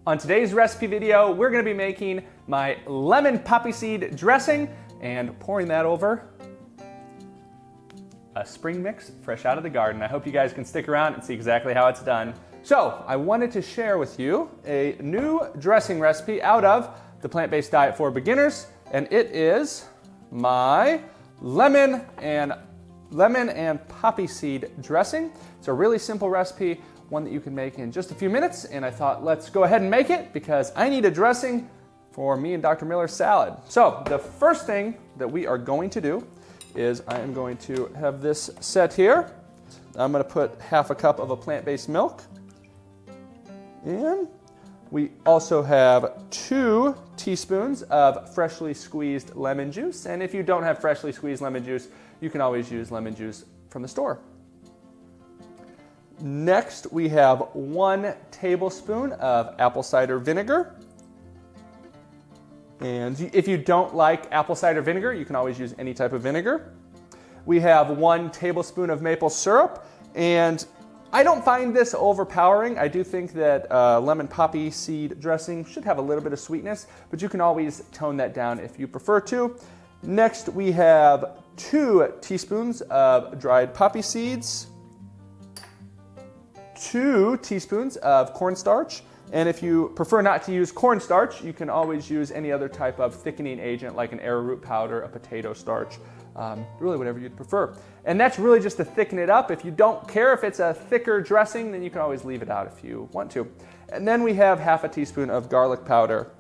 On today's recipe video, we're going to be making my lemon poppy seed dressing and pouring that over a spring mix fresh out of the garden. I hope you guys can stick around and see exactly how it's done. So I wanted to share with you a new dressing recipe out of the Plant-Based Diet for Beginners, and it is my lemon and poppy seed dressing. It's a really simple recipe, one that you can make in just a few minutes, and I thought let's go ahead and make it because I need a dressing for me and Dr. Miller's salad. So the first thing that we are going to do is I am going to have this set here. I'm going to put half a cup of a plant-based milk in. We also have 2 teaspoons of freshly squeezed lemon juice, and if you don't have freshly squeezed lemon juice, you can always use lemon juice from the store. Next, we have 1 tablespoon of apple cider vinegar. And if you don't like apple cider vinegar, you can always use any type of vinegar. We have 1 tablespoon of maple syrup, and I don't find this overpowering. I do think that lemon poppy seed dressing should have a little bit of sweetness, but you can always tone that down if you prefer to. Next, we have 2 teaspoons of dried poppy seeds, 2 teaspoons of cornstarch, and if you prefer not to use cornstarch, you can always use any other type of thickening agent like an arrowroot powder, a potato starch, really whatever you'd prefer. And that's really just to thicken it up. If you don't care if it's a thicker dressing, then you can always leave it out if you want to. And then we have half a teaspoon of garlic powder.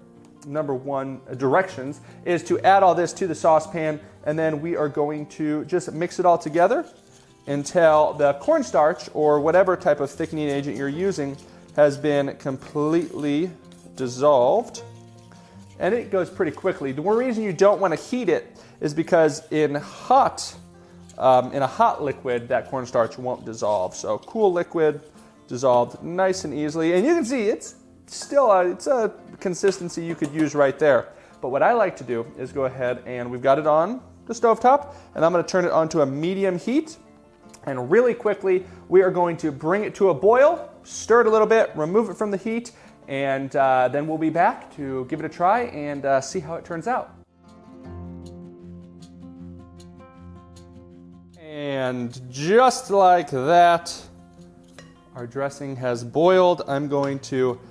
Number 1 directions is to add all this to the saucepan, and then we are going to just mix it all together until the cornstarch or whatever type of thickening agent you're using has been completely dissolved. And it goes pretty quickly. The reason you don't want to heat it is because in a hot liquid, that cornstarch won't dissolve. So cool liquid, dissolved nice and easily. And you can see it's still it's a consistency you could use right there. But what I like to do is go ahead and we've got it on the stovetop, and I'm going to turn it onto a medium heat. And really quickly, we are going to bring it to a boil, stir it a little bit, remove it from the heat, and then we'll be back to give it a try and see how it turns out. And just like that, our dressing has boiled. I'm going to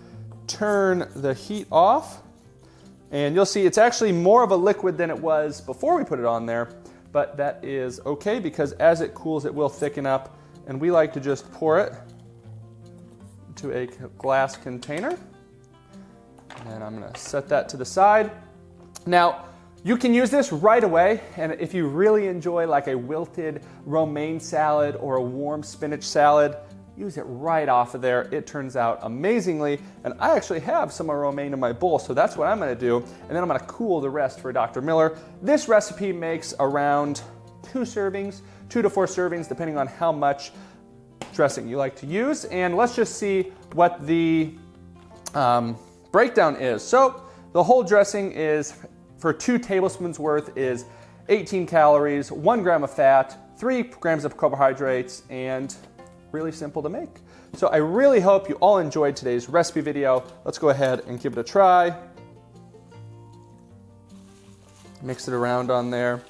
turn the heat off, and you'll see it's actually more of a liquid than it was before we put it on there. But that is okay because as it cools, it will thicken up, and we like to just pour it into a glass container. And I'm going to set that to the side. Now, you can use this right away, and if you really enjoy like a wilted romaine salad or a warm spinach salad, use it right off of there. It turns out amazingly, and I actually have some romaine in my bowl, so that's what I'm going to do, and then I'm going to cool the rest for Dr. Miller. This recipe makes around 2 to 4 servings, depending on how much dressing you like to use, and let's just see what the breakdown is. So the whole dressing is, for 2 tablespoons worth, is 18 calories, 1 gram of fat, 3 grams of carbohydrates, and really simple to make. So I really hope you all enjoyed today's recipe video. Let's go ahead and give it a try. Mix it around on there.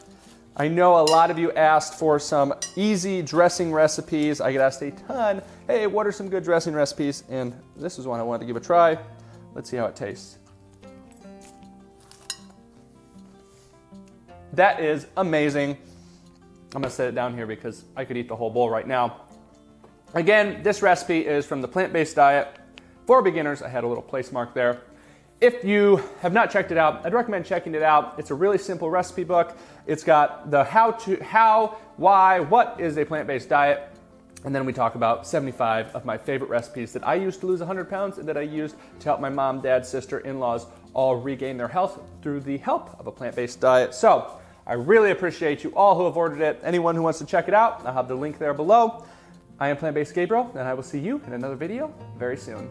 I know a lot of you asked for some easy dressing recipes. I get asked a ton, hey, what are some good dressing recipes? And this is one I wanted to give a try. Let's see how it tastes. That is amazing. I'm gonna set it down here because I could eat the whole bowl right now. Again, this recipe is from the Plant-Based Diet for Beginners. I had a little place mark there. If you have not checked it out, I'd recommend checking it out. It's a really simple recipe book. It's got the how, why, what is a plant-based diet, and then we talk about 75 of my favorite recipes that I used to lose 100 pounds and that I used to help my mom, dad, sister, in-laws all regain their health through the help of a plant-based diet. So I really appreciate you all who have ordered it. Anyone who wants to check it out, I'll have the link there below. I am Plant-Based Gabriel, and I will see you in another video very soon.